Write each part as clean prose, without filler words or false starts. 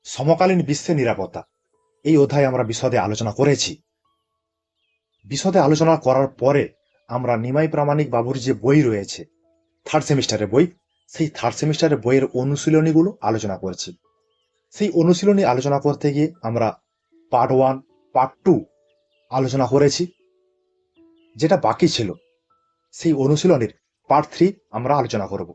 সমকালীন বিশ্বের নিরাপত্তা এই অধ্যায়ে আমরা বিশদে আলোচনা করেছি। বিশদে আলোচনা করার পরে আমরা নিমাই প্রামাণিক বাবুর যে বই রয়েছে থার্ড সেমিস্টারের বই, সেই থার্ড সেমিস্টারের বইয়ের অনুশীলনীগুলো আলোচনা করেছি। সেই অনুশীলনী আলোচনা করতে গিয়ে আমরা পার্ট 1, পার্ট 2 আলোচনা করেছি। যেটা বাকি ছিল সেই অনুশীলনীর পার্ট 3 আমরা আলোচনা করব।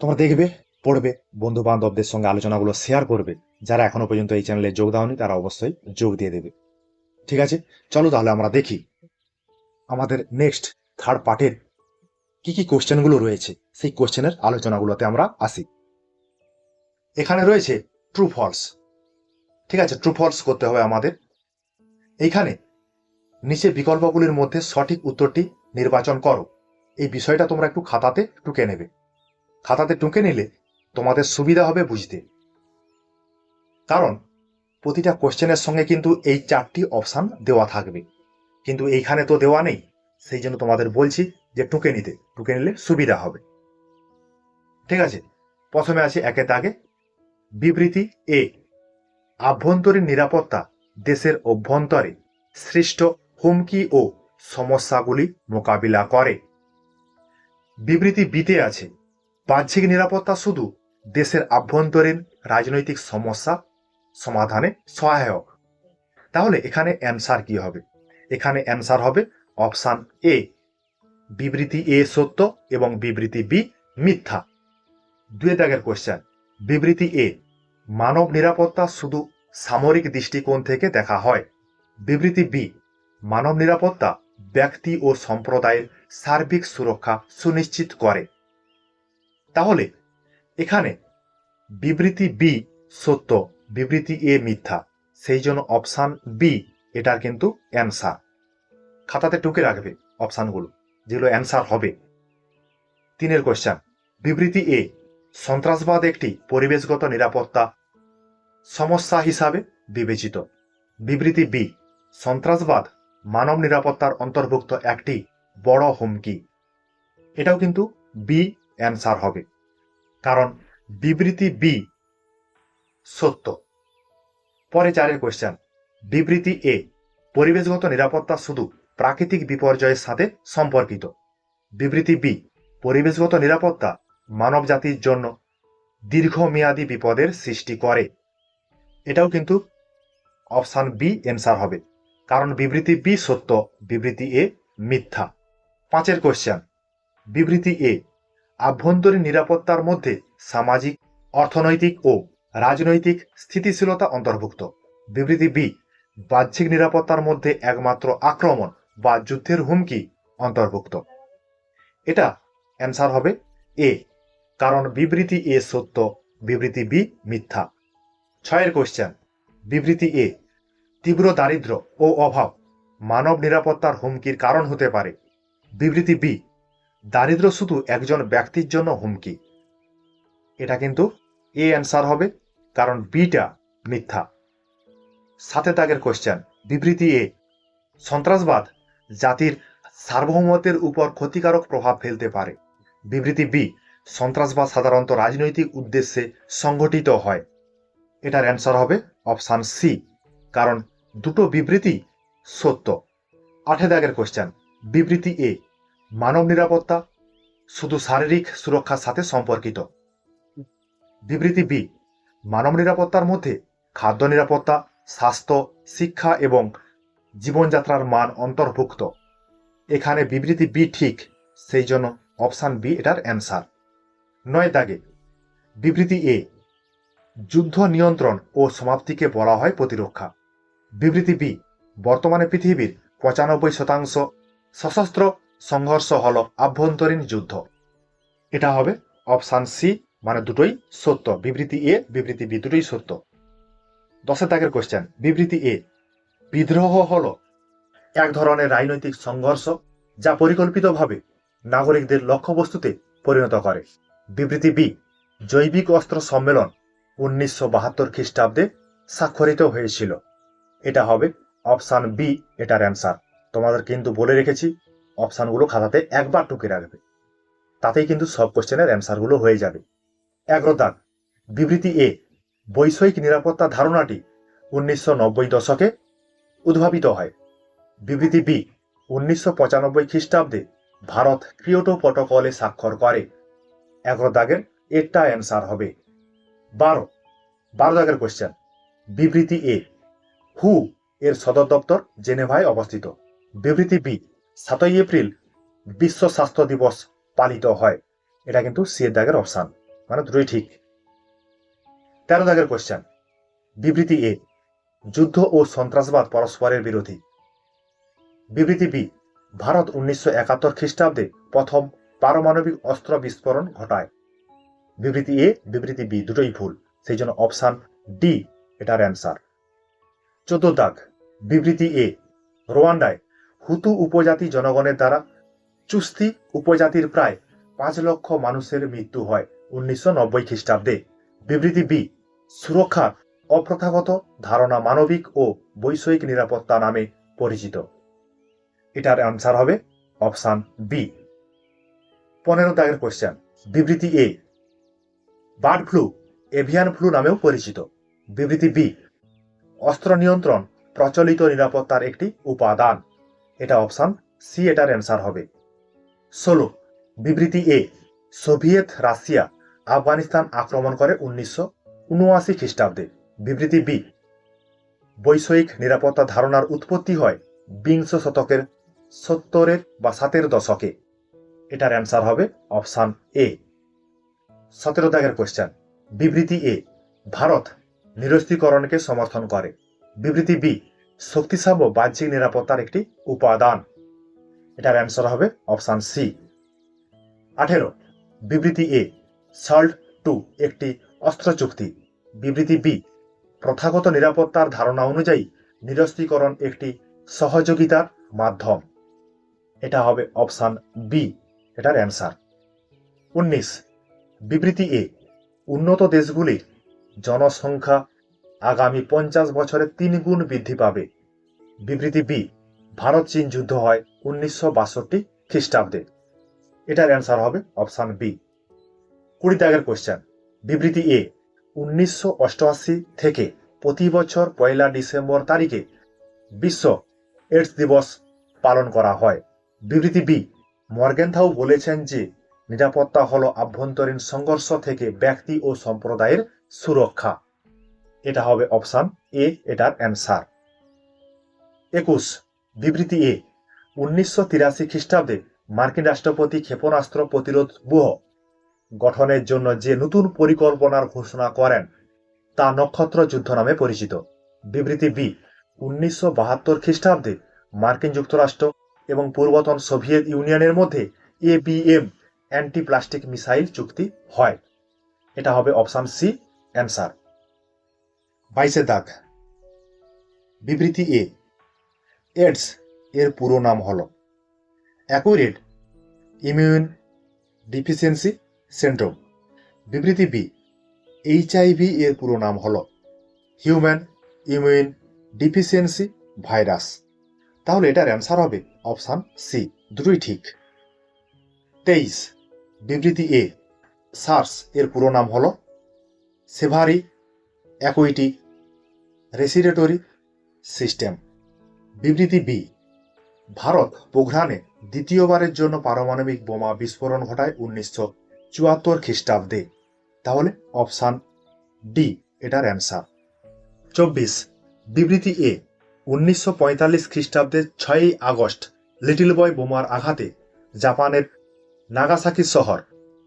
তোমরা দেখবে, পড়বে, বন্ধু বান্ধবদের সঙ্গে আলোচনাগুলো শেয়ার করবে। যারা এখনো পর্যন্ত এই চ্যানেলে যোগ দাওনি তারা অবশ্যই যোগ দিয়ে দেবে। ঠিক আছে, চলো তাহলে আমরা দেখি আমাদের নেক্সট থার্ড পার্টের কি কি কোশ্চেনগুলো রয়েছে। সেই কোশ্চেনের আলোচনাগুলোতে আমরা আসি। এখানে রয়েছে ট্রু ফলস। ঠিক আছে, ট্রু ফলস করতে হবে আমাদের। এইখানে নিচে বিকল্পগুলির মধ্যে সঠিক উত্তরটি নির্বাচন করো। এই বিষয়টা তোমরা একটু খাতাতে টুকে নেবে। খাতাতে টুকে নিলে তোমাদের সুবিধা হবে বুঝতে, কারণ প্রতিটা কোশ্চেনের সঙ্গে কিন্তু এই 4টি অপশান দেওয়া থাকবে, কিন্তু এইখানে তো দেওয়া নেই। সেই জন্য তোমাদের বলছি যে টুকে নিলে সুবিধা হবে। ঠিক আছে, প্রথমে আছে একের দাগে বিবৃতি এ, আভ্যন্তরীণ নিরাপত্তা দেশের অভ্যন্তরে সৃষ্ট হুমকি ও সমস্যাগুলি মোকাবিলা করে। বিবৃতি বিতে আছে বাহ্যিক নিরাপত্তা শুধু দেশের আভ্যন্তরীণ রাজনৈতিক সমস্যা সমাধানে সহায়ক। তাহলে এখানে অ্যান্সার কি হবে? এখানে অ্যান্সার হবে অপশান এ, বিবৃতি এ সত্য এবং বিবৃতি বি মিথ্যা। 2 দাগের কোশ্চেন, বিবৃতি এ, মানব নিরাপত্তা শুধু সামরিক দৃষ্টিকোণ থেকে দেখা হয়। বিবৃতি বি, মানব নিরাপত্তা ব্যক্তি ও সম্প্রদায়ের সার্বিক সুরক্ষা সুনিশ্চিত করে। তাহলে এখানে বিবৃতি বি সত্য, বিবৃতি এ মিথ্যা, সেই জন্য অপশান বি এটার কিন্তু অ্যান্সার। খাতাতে টুকে রাখবে অপশানগুলো যেগুলো অ্যান্সার হবে। 3 কোশ্চেন, বিবৃতি এ, সন্ত্রাসবাদ একটি পরিবেশগত নিরাপত্তা সমস্যা হিসাবে বিবেচিত। বিবৃতি বি, সন্ত্রাসবাদ মানব নিরাপত্তার অন্তর্ভুক্ত একটি বড় হুমকি। এটাও কিন্তু বি অ্যান্সার হবে, কারণ বিবৃতি বি সত্য। পরে 4 কোশ্চেন, বিবৃতি এ, পরিবেশগত নিরাপত্তা শুধু প্রাকৃতিক বিপর্যয়ের সাথে সম্পর্কিত। বিবৃতি বি, পরিবেশগত নিরাপত্তা মানব জাতির জন্য দীর্ঘমেয়াদী বিপদের সৃষ্টি করে। এটাও কিন্তু অপশান বি অ্যান্সার হবে, কারণ বিবৃতি বি সত্য, বিবৃতি এ মিথ্যা। 5 কোশ্চেন, বিবৃতি এ, আভ্যন্তরীণ নিরাপত্তার মধ্যে সামাজিক, অর্থনৈতিক ও রাজনৈতিক স্থিতিশীলতা অন্তর্ভুক্ত। বিবৃতি বি, বাহ্যিক নিরাপত্তার মধ্যে একমাত্র আক্রমণ বা যুদ্ধের হুমকি অন্তর্ভুক্ত। এটা অ্যান্সার হবে এ, কারণ বিবৃতি এ সত্য, বিবৃতি বি মিথ্যা। 6 কোশ্চেন, বিবৃতি এ, তীব্র দারিদ্র্য ও অভাব মানব নিরাপত্তার হুমকির কারণ হতে পারে। বিবৃতি বি, দারিদ্র্য শুধু একজন ব্যক্তির জন্য হুমকি। এটা কিন্তু এ অ্যান্সার হবে, কারণ বিটা মিথ্যা। 7 দাগের কোশ্চেন, বিবৃতি এ, সন্ত্রাসবাদ জাতির সার্বভৌমত্বের উপর ক্ষতিকারক প্রভাব ফেলতে পারে। বিবৃতি বি, সন্ত্রাসবাদ সাধারণত রাজনৈতিক উদ্দেশ্যে সংগঠিত হয়। এটার অ্যান্সার হবে অপশান সি, কারণ দুটো বিবৃতি সত্য। 8 দাগের কোশ্চেন, বিবৃতি এ, মানব নিরাপত্তা শুধু শারীরিক সুরক্ষার সাথে সম্পর্কিত। বিবৃতি বি, মানব নিরাপত্তার মধ্যে খাদ্য নিরাপত্তা, স্বাস্থ্য, শিক্ষা এবং জীবনযাত্রার মান অন্তর্ভুক্ত। এখানে বিবৃতি বি ঠিক, সেই জন্য অপশান বি এটার অ্যান্সার। 9 দাগে বিবৃতি এ, যুদ্ধ নিয়ন্ত্রণ ও সমাপ্তিকে বলা হয় প্রতিরক্ষা। বিবৃতি বি, বর্তমানে পৃথিবীর 95% সশস্ত্র সংঘর্ষ হল আভ্যন্তরীণ যুদ্ধ। এটা হবে অপশান সি, মানে দুটোই সত্য, বিবৃতি এ বিবৃতি বি দুটোই সত্য। 10 দাগের কোশ্চেন, বিবৃতি এ, বিদ্রোহ হল এক ধরনের রাজনৈতিক সংঘর্ষ যা পরিকল্পিতভাবে নাগরিকদের লক্ষ্যবস্তুতে পরিণত করে। বিবৃতি বি, জৈবিক অস্ত্র সম্মেলন 1972 খ্রিস্টাব্দে স্বাক্ষরিত হয়েছিল। এটা হবে অপশান বি এটার অ্যান্সার। তোমাদের কিন্তু বলে রেখেছি অপশানগুলো খাতাতে একবার টুকে রাখবে, তাতেই কিন্তু সব কোশ্চেনের অ্যান্সারগুলো হয়ে যাবে। 11 দাগ, বিবৃতি এ, বৈষয়িক নিরাপত্তা ধারণাটি 1990 দশকে উদ্ভাবিত হয়। বিবৃতি বি 1995 খ্রিস্টাব্দে ভারত কিয়োটো প্রটোকলে স্বাক্ষর করে। 11 দাগের এটা অ্যান্সার হবে। 12 দাগের কোশ্চেন, বিবৃতি এ হু এর সদর দপ্তর জেনেভায় অবস্থিত। বিবৃতি বি 7 এপ্রিল বিশ্ব স্বাস্থ্য দিবস পালিত হয়। এটা কিন্তু সি এর দাগের অপশন, মানে দুটোই ঠিক। 13 দাগের কোশ্চেন, বিবৃতি এ যুদ্ধ ও সন্ত্রাসবাদ পরস্পরের বিরোধী। বিবৃতি বি ভারত 1971 খ্রিস্টাব্দে প্রথম পারমাণবিক অস্ত্র বিস্ফোরণ ঘটায়। বিবৃতি এ বিবৃতি বি দুটোই ভুল, সেই জন্য অপশন ডি এটার অ্যান্সার। 14 দাগ, বিবৃতি এ রোয়ান্ডায় হুতু উপজাতি জনগণের দ্বারা চুস্তি উপজাতির প্রায় 5 লক্ষ মানুষের মৃত্যু হয় 1990 খ্রিস্টাব্দে। বিবৃতি বি সুরক্ষার অপ্রথাগত ধারণা মানবিক ও বৈষয়িক নিরাপত্তা নামে পরিচিত। এটার অ্যান্সার হবে অপশন বি। 15 দাগের কোশ্চেন, বিবৃতি a bird flu avian flu নামেও পরিচিত। বিবৃতি বি অস্ত্র নিয়ন্ত্রণ প্রচলিত নিরাপত্তার একটি উপাদান। এটা অপশন সি এটার অ্যান্সার হবে। 16 বিবৃতি এ সোভিয়েত রাশিয়া আফগানিস্তান আক্রমণ করে 1979 খ্রিস্টাব্দে। বিবৃতি বি বৈষয়িক নিরাপত্তা ধারণার উৎপত্তি হয় বিংশ শতকের 70 দশকে। এটার অ্যান্সার হবে অপশন এ। 17 দাগের কোশ্চেন, বিবৃতি এ ভারত নিরস্ত্রীকরণকে সমর্থন করে। বিবৃতি বি শক্তিশালী বাহ্যিক নিরাপত্তার একটি উপাদান। এটার অ্যান্সার হবে অপশন সি। 18 বিবৃতি এ সল্ট 2 একটি অস্ত্র চুক্তি। বিবৃতি বি প্রথাগত নিরাপত্তার ধারণা অনুযায়ী নিরস্ত্রীকরণ একটি সহযোগিতার মাধ্যম। এটা হবে অপশন বি এটার অ্যান্সার। 19 বিবৃতি এ উন্নত দেশগুলির জনসংখ্যা আগামী 50 বছরে 3 গুণ বৃদ্ধি পাবে। বিবৃতি বি ভারত চীন যুদ্ধ হয় 1962 খ্রিস্টাব্দে। এটার অ্যান্সার হবে অপশন বি। 20 দাগের কোশ্চেন, বিবৃতি এ 1988 থেকে প্রতি বছর 1 ডিসেম্বর তারিখে বিশ্ব এইডস দিবস পালন করা হয়। বিবৃতি বি মর্গেনথাউ বলেছেন যে নিরাপত্তা হলো আভ্যন্তরীণ সংঘর্ষ থেকে ব্যক্তি ও সম্প্রদায়ের সুরক্ষা। এটা হবে অপশন এ এটার অ্যান্সার। 21 বিবৃতি এ 1983 খ্রিস্টাব্দে মার্কিন রাষ্ট্রপতি ক্ষেপণাস্ত্র প্রতিরোধ ব্যুহ গঠনের জন্য যে নতুন পরিকল্পনার ঘোষণা করেন তা নক্ষত্র যুদ্ধ নামে পরিচিত। বিবৃতি বি 1972 খ্রিস্টাব্দে মার্কিন যুক্তরাষ্ট্র এবং পূর্বতন সোভিয়েত ইউনিয়নের মধ্যে এবিএম অ্যান্টি প্লাস্টিক মিসাইল চুক্তি হয়। এটা হবে অপশন সি অ্যান্সার। 22 দাগ, বিবৃতি এ এইডস এর পুরো নাম হল অ্যাকুরেট ইমিউন ডিফিসিয়েন্সি সিন্ড্রোম। বিবৃতি বি এইচআইভি এর পুরো নাম হল হিউম্যান ইমিউন ডিফিসিয়েন্সি ভাইরাস। তাহলে এটার অ্যান্সার হবে অপশন সি, দুটোই ঠিক। 23 বিবৃতি এ সার্স এর পুরো নাম হল সেভারি অ্যাকুইটি রেসিরেটরি সিস্টেম। বিবৃতি বি ভারত পোখরানে দ্বিতীয়বারের জন্য পারমাণবিক বোমা বিস্ফোরণ ঘটায় 1974 খ্রিস্টাব্দে। তাহলে অপশন ডি এটার অ্যান্সার। 24 বিবৃতি এ 1945 খ্রিস্টাব্দের 6 আগস্ট লিটল বয় বোমার আঘাতে জাপানের নাগাসাকি শহর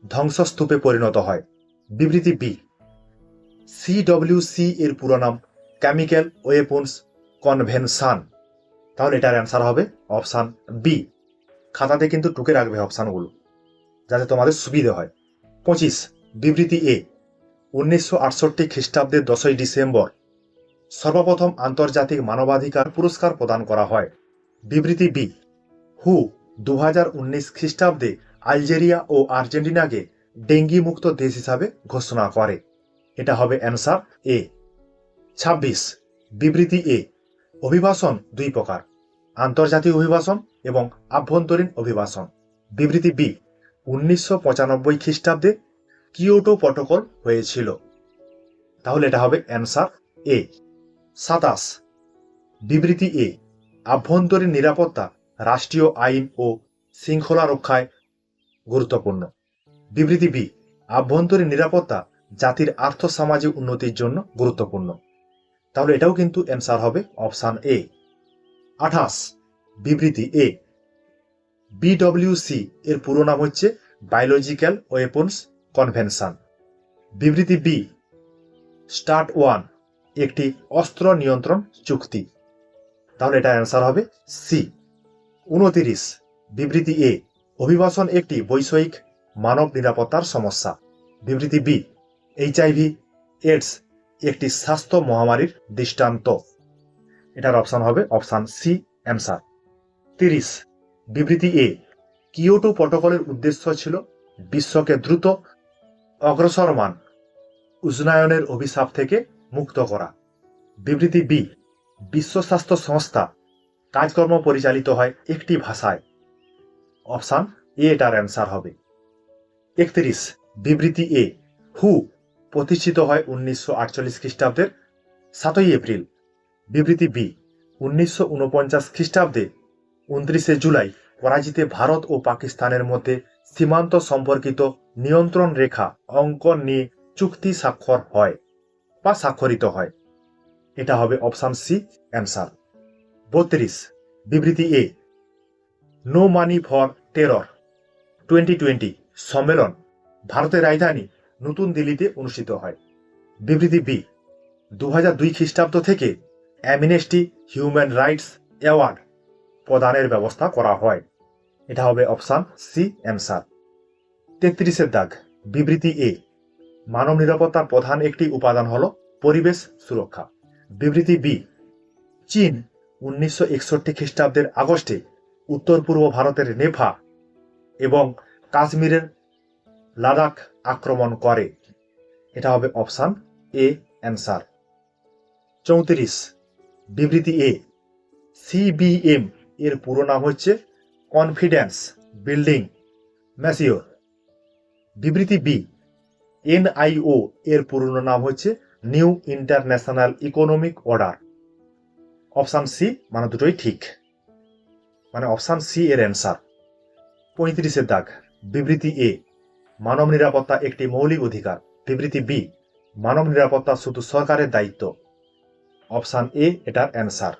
ধ্বংসস্তূপে পরিণত হয়। বিবৃতি বি সিডব্লিউসি এর পুরো নাম কেমিক্যাল ওয়েপন্স কনভেনশন। তাহলে এটার অ্যান্সার হবে অপশন বি। খাতাতে কিন্তু টুকে রাখবে অপশনগুলো যাতে তোমাদের সুবিধে হয়। 25 বিবৃতি এ 1968 খ্রিস্টাব্দের 10 ডিসেম্বর সর্বপ্রথম আন্তর্জাতিক মানবাধিকার পুরস্কার প্রদান করা হয়। বিবৃতি বি হু 2019 খ্রিস্টাব্দে আলজেরিয়া ও আর্জেন্টিনাকে ডেঙ্গি মুক্ত দেশ হিসাবে ঘোষণা করে। এটা হবে অ্যান্সার এ। 26 বিবৃতি এ অভিবাসন 2 প্রকার, আন্তর্জাতিক অভিবাসন এবং আভ্যন্তরীণ অভিবাসন। বিবৃতি বি 1995 খ্রিস্টাব্দে কিয়োটো প্রটোকল হয়েছিল। তাহলে এটা হবে অ্যান্সার এ। 27, বিবৃতি এ, আভ্যন্তরীণ নিরাপত্তা রাষ্ট্রীয় আইন ও শৃঙ্খলা রক্ষায় গুরুত্বপূর্ণ। বিবৃতি বি, আভ্যন্তরীণ নিরাপত্তা জাতির আর্থসামাজিক উন্নতির জন্য গুরুত্বপূর্ণ। তাহলে এটাও কিন্তু অ্যান্সার হবে অপশান এ। 28, বিবৃতি এ, বিডব্লিউসি এর পুরো নাম হচ্ছে বায়োলজিক্যাল ওয়েপন্স কনভেনশন। বিবৃতি বি, স্টার্ট 1 একটি অস্ত্র নিয়ন্ত্রণ চুক্তি। তাহলে এটা অ্যান্সার হবে সি। 29, বিবৃতি এ, অভিবাসন একটি বৈষয়িক মানব নিরাপত্তার সমস্যা। বিবৃতি বি, এইচআইভি এডস একটি স্বাস্থ্য মহামারীর দৃষ্টান্ত। এটার অপশন হবে অপশন সি অ্যান্সার। 30, বিবৃতি এ, কিয়োটো প্রটোকলের উদ্দেশ্য ছিল বিশ্বকে দ্রুত অগ্রসরমান উষ্ণায়নের অভিশাপ থেকে মুক্ত করা। বিবৃতি বি, বিশ্ব স্বাস্থ্য সংস্থা কাজকর্ম পরিচালিত হয় একটি ভাষায়। অপশন এ এটার অ্যান্সার হবে। 31, বিবৃতি এ, হু প্রতিষ্ঠিত হয় 1948 খ্রিস্টাব্দের 7 এপ্রিল। বিবৃতি বি, 1949 খ্রিস্টাব্দে 29 জুলাই করাচিতে ভারত ও পাকিস্তানের মধ্যে সীমান্ত সম্পর্কিত নিয়ন্ত্রণ রেখা অঙ্কন নিয়ে চুক্তি স্বাক্ষরিত হয়। এটা হবে অপশন সি অ্যান্সার। 32, বিবৃতি A, no money for terror 2020 সম্মেলন ভারতের রাজধানী নতুন দিল্লিতে অনুষ্ঠিত হয়। বিবৃতি বি, 2002 খ্রিস্টাব্দ থেকে অ্যামনেস্টি হিউম্যান রাইটস অ্যাওয়ার্ড প্রদানের ব্যবস্থা করা হয়। এটা হবে অপশন সি অ্যান্সার। 33 দাগ, বিবৃতি এ, মানব নিরাপত্তার প্রধান একটি উপাদান হল পরিবেশ সুরক্ষা। বিবৃতি বি, চীন 1961 খ্রিস্টাব্দের আগস্টে উত্তর পূর্ব ভারতের নেভা এবং কাশ্মীরের লাদাখ আক্রমণ করে। এটা হবে অপশন এ অ্যান্সার। 34, বিবৃতি এ, সিবিএম এর পুরো নাম হচ্ছে কনফিডেন্স বিল্ডিং ম্যাসিওর। বিবৃতি বি, এনআইও এর পুরনো নাম হচ্ছে new international economic order. Option C মানে দুটোই ঠিক, মানে অপশন সি এর অ্যান্সার। 35 দাগ, বিবৃতি এ, মানব নিরাপত্তা একটি মৌলিক অধিকার। বিবৃতি বি, মানব নিরাপত্তা শুধু সরকারের দায়িত্ব। অপশন এ এটার অ্যান্সার।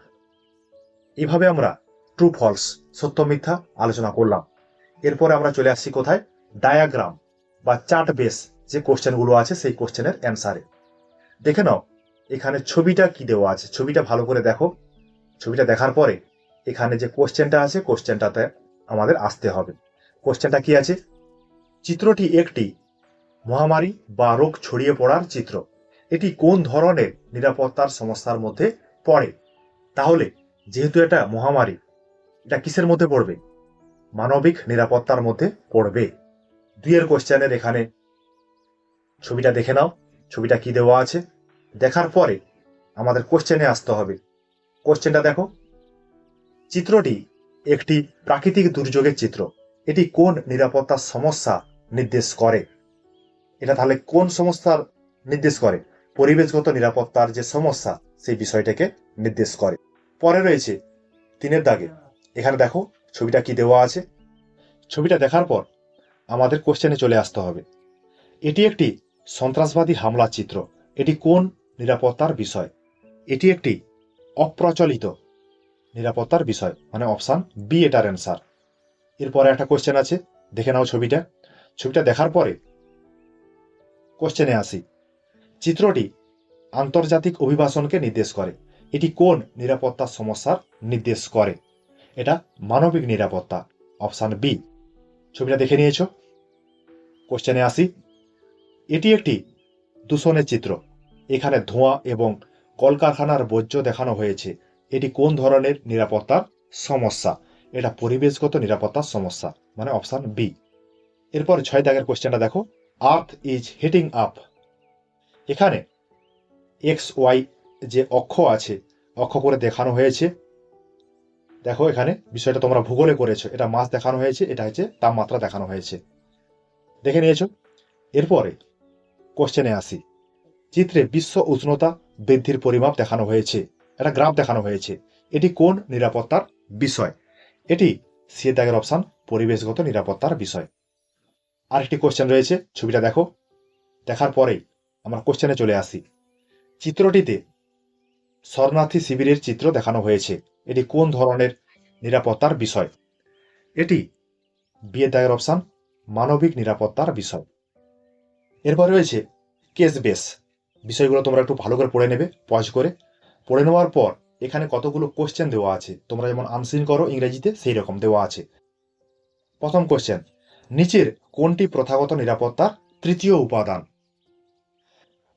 এইভাবে আমরা ট্রু ফলস সত্য মিথ্যা আলোচনা করলাম। এরপরে আমরা চলে আসছি কোথায়, ডায়াগ্রাম বা চার্ট বেস যে কোশ্চেনগুলো আছে সেই কোশ্চেনের অ্যান্সারে। দেখে নাও এখানে ছবিটা কি দেওয়া আছে, ছবিটা ভালো করে দেখো। ছবিটা দেখার পরে এখানে যে কোশ্চেনটা আছে কোশ্চেনটাতে আমাদের আসতে হবে। কোশ্চেনটা কি আছে, চিত্রটি একটি মহামারী বা রোগ ছড়িয়ে পড়ার চিত্র। এটি কোন ধরনের নিরাপত্তার সমস্যার মধ্যে পড়ে? তাহলে যেহেতু এটা মহামারী, এটা কিসের মধ্যে পড়বে? মানবিক নিরাপত্তার মধ্যে পড়বে। 2 কোশ্চেনের এখানে ছবিটা দেখে নাও, ছবিটা কি দেওয়া আছে। দেখার পরে আমাদের কোশ্চেনে আসতে হবে। কোশ্চেনটা দেখো, চিত্রটি একটি প্রাকৃতিক দুর্যোগের চিত্র। এটি কোন নিরাপত্তার সমস্যা নির্দেশ করে? এটা তাহলে কোন সমস্যার নির্দেশ করে? পরিবেশগত নিরাপত্তার যে সমস্যা সেই বিষয়টাকে নির্দেশ করে। পরে রয়েছে 3 দাগে, এখানে দেখো ছবিটা কি দেওয়া আছে। ছবিটা দেখার পর আমাদের কোশ্চেনে চলে আসতে হবে। এটি একটি সন্ত্রাসবাদী হামলার চিত্র। এটি কোন নিরাপত্তার বিষয়? এটি একটি অপ্রচলিত নিরাপত্তার বিষয়, মানে অপশন বি এটার অ্যান্সার। এরপরে একটা কোশ্চেন আছে, দেখে নাও ছবিটা। ছবিটা দেখার পরে কোশ্চেনে আসি। চিত্রটি আন্তর্জাতিক অভিবাসনকে নির্দেশ করে। এটি কোন নিরাপত্তার সমস্যার নির্দেশ করে? এটা মানবিক নিরাপত্তা, অপশন বি। ছবিটা দেখে নিয়েছো, কোশ্চেনে আসি। এটি একটি দূষণের চিত্র। এখানে ধোঁয়া এবং কলকারখানার বর্জ্য দেখানো হয়েছে। এটি কোন ধরনের নিরাপত্তার সমস্যা? এটা পরিবেশগত নিরাপত্তার সমস্যা, মানে অপশন বি। এরপর 6 দাগের কোশ্চেনটা দেখো, আর্থ ইজ হিটিং আপ। এখানে এক্স ওয়াই যে অক্ষ আছে, অক্ষ করে দেখানো হয়েছে। দেখো এখানে বিষয়টা তোমরা ভূগোলে করেছো, এটা মাস দেখানো হয়েছে, এটা হচ্ছে তাপমাত্রা দেখানো হয়েছে, দেখে নিয়েছো। এরপরে কোশ্চেনে আসি। চিত্রে বিশ্ব উষ্ণতা বৃদ্ধির পরিমাপ দেখানো হয়েছে, একটা গ্রাফ দেখানো হয়েছে। এটি কোন নিরাপত্তার বিষয়? এটি সি এর দাগের অপশন পরিবেশগত নিরাপত্তার বিষয়। আরেকটি কোশ্চেন রয়েছে, ছবিটা দেখো। দেখার পরেই আমরা কোশ্চেনে চলে আসি। চিত্রটিতে শরণার্থী শিবিরের চিত্র দেখানো হয়েছে, এটি কোন ধরনের নিরাপত্তার বিষয়? এটি বি এর দাগের অপশন মানবিক নিরাপত্তার বিষয়। এরপর রয়েছে কেস বেস। বিষয়গুলো তোমরা একটু ভালো করে পড়ে নেবে, পজ করে পড়ে নেওয়ার পর এখানে কতগুলো কোশ্চেন দেওয়া আছে, তোমরা যেমন আনসার করো ইংরেজিতে সেই রকম দেওয়া আছে। প্রথম কোশ্চেন, নিচের কোনটি প্রথাগত নিরাপত্তার তৃতীয় উপাদান?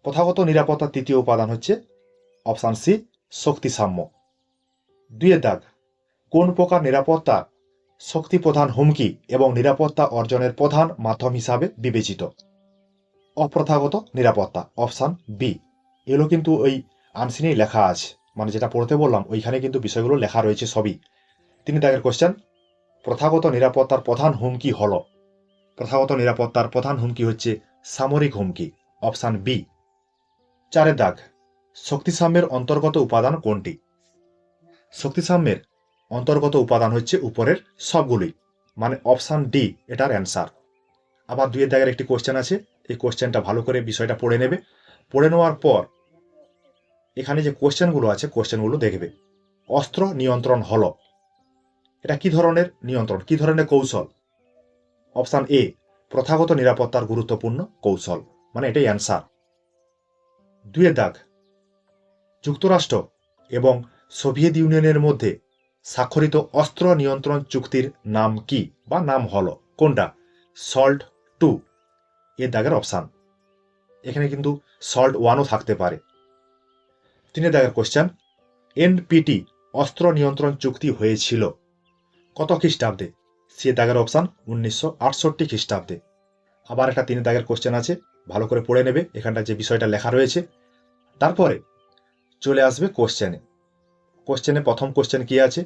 প্রথাগত নিরাপত্তার তৃতীয় উপাদান হচ্ছে অপশন সি শক্তি সাম্য। 2 এর দাগ, কোন প্রকার নিরাপত্তা শক্তি প্রধান হুমকি এবং নিরাপত্তা অর্জনের প্রধান মাধ্যম হিসাবে বিবেচিত? অপ্রথাগত নিরাপত্তা, অপশন বি। এগুলো কিন্তু ওই আনসারেই লেখা আছে, মানে যেটা পড়তে বললাম ওইখানে কিন্তু বিষয়গুলো লেখা রয়েছে সবই। 3 দাগের কোশ্চেন, প্রথাগত নিরাপত্তার প্রধান হুমকি হল? প্রথাগত নিরাপত্তার প্রধান হুমকি হচ্ছে সামরিক হুমকি, অপশন বি। 4 এর দাগ, শক্তিসাম্যের অন্তর্গত উপাদান কোনটি? শক্তিসাম্যের অন্তর্গত উপাদান হচ্ছে উপরের সবগুলি, মানে অপশন ডি এটার অ্যান্সার। আবার 2 এর দাগের একটি কোশ্চেন আছে, এই কোশ্চেনটা ভালো করে বিষয়টা পড়ে নেবে। পড়ে নেওয়ার পর এখানে যে কোশ্চেনগুলো আছে কোশ্চেনগুলো দেখবে। অস্ত্র নিয়ন্ত্রণ হল, এটা কি ধরনের নিয়ন্ত্রণ, কি ধরনের কৌশল? অপশন এ প্রথাগত নিরাপত্তার গুরুত্বপূর্ণ কৌশল, মানে এটাই অ্যান্সার। 2 এর দাগ, যুক্তরাষ্ট্র এবং সোভিয়েত ইউনিয়নের মধ্যে স্বাক্ষরিত অস্ত্র নিয়ন্ত্রণ চুক্তির নাম কি বা নাম হলো কোনটা? সল্ট 2 এর দাগের অপশন। এখানে কিন্তু সল্ট 1ও থাকতে পারে। 3 এর দাগের কোশ্চেন, এনপিটি অস্ত্র নিয়ন্ত্রণ চুক্তি হয়েছিল কত খ্রিস্টাব্দে? সি এর দাগের অপশন 1968 খ্রিস্টাব্দে। আবার একটা 3 দাগের কোশ্চেন আছে, ভালো করে পড়ে নেবে, এখানটা যে বিষয়টা লেখা রয়েছে। তারপরে চলে আসবে কোশ্চেনে। কোশ্চেনে প্রথম কোশ্চেন কি আছে?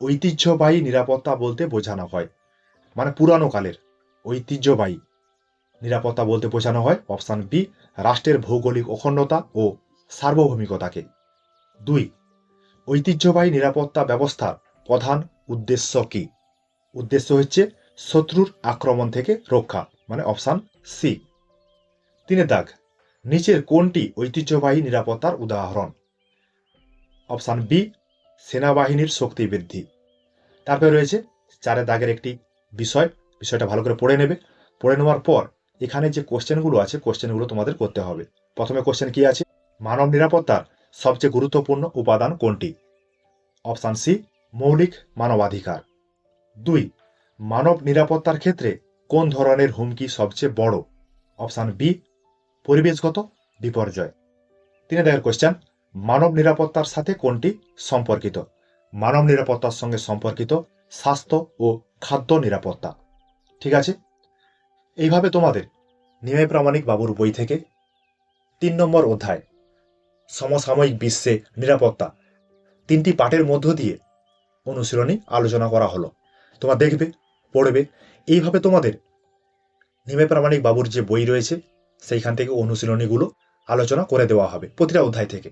ঐতিহ্যবাহী নিরাপত্তা বলতে বোঝানো হয়, মানে পুরানো কালের ঐতিহ্যবাহী নিরাপত্তা বলতে বোঝানো হয় অপশন বি রাষ্ট্রের ভৌগোলিক অখণ্ডতা ও সার্বভৌমিকতাকে। 2, ঐতিহ্যবাহী নিরাপত্তা ব্যবস্থার প্রধান উদ্দেশ্য কি? উদ্দেশ্য হচ্ছে শত্রুর আক্রমণ থেকে রক্ষা, মানে অপশন সি। 3 এর দাগ, নিচের কোনটি ঐতিহ্যবাহী নিরাপত্তার উদাহরণ? অপশন বি সেনাবাহিনীর শক্তি বৃদ্ধি। তারপরে রয়েছে 4 এর দাগের একটি বিষয়টা ভালো করে পড়ে নেবে। পড়ে নেওয়ার পর এখানে যে কোশ্চেনগুলো আছে কোশ্চেনগুলো তোমাদের করতে হবে। প্রথমে কোশ্চেন কি আছে? মানব নিরাপত্তার সবচেয়ে গুরুত্বপূর্ণ উপাদান কোনটি? অপশন সি মৌলিক মানবাধিকার। 2, মানব নিরাপত্তার ক্ষেত্রে কোন ধরনের হুমকি সবচেয়ে বড়? অপশন বি পরিবেশগত বিপর্যয়। 3 দাগের কোশ্চেন, মানব নিরাপত্তার সাথে কোনটি সম্পর্কিত? মানব নিরাপত্তার সঙ্গে সম্পর্কিত স্বাস্থ্য ও খাদ্য নিরাপত্তা। ঠিক আছে, এইভাবে তোমাদের নিমাই প্রামাণিক বাবুর বই থেকে 3 নম্বর অধ্যায় সমসাময়িক বিশ্বে নিরাপত্তা 3টি পাঠের মধ্য দিয়ে অনুশীলনী আলোচনা করা হলো। তোমরা দেখবে, পড়বে, এইভাবে তোমাদের নিমাই প্রামাণিক বাবুর যে বই রয়েছে সেইখান থেকে অনুশীলনীগুলো আলোচনা করে দেওয়া হবে প্রতিটা অধ্যায় থেকে।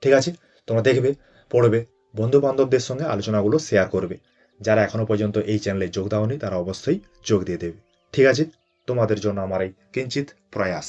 ঠিক আছে, তোমরা দেখবে, পড়বে, বন্ধু বান্ধবদের সঙ্গে আলোচনাগুলো শেয়ার করবে। যারা এখনো পর্যন্ত এই চ্যানেলে যোগ দাওনি তারা অবশ্যই যোগ দিয়ে দেবে। ঠিক আছে, তোমাদের জন্য আমার এই কিঞ্চিত প্রয়াস।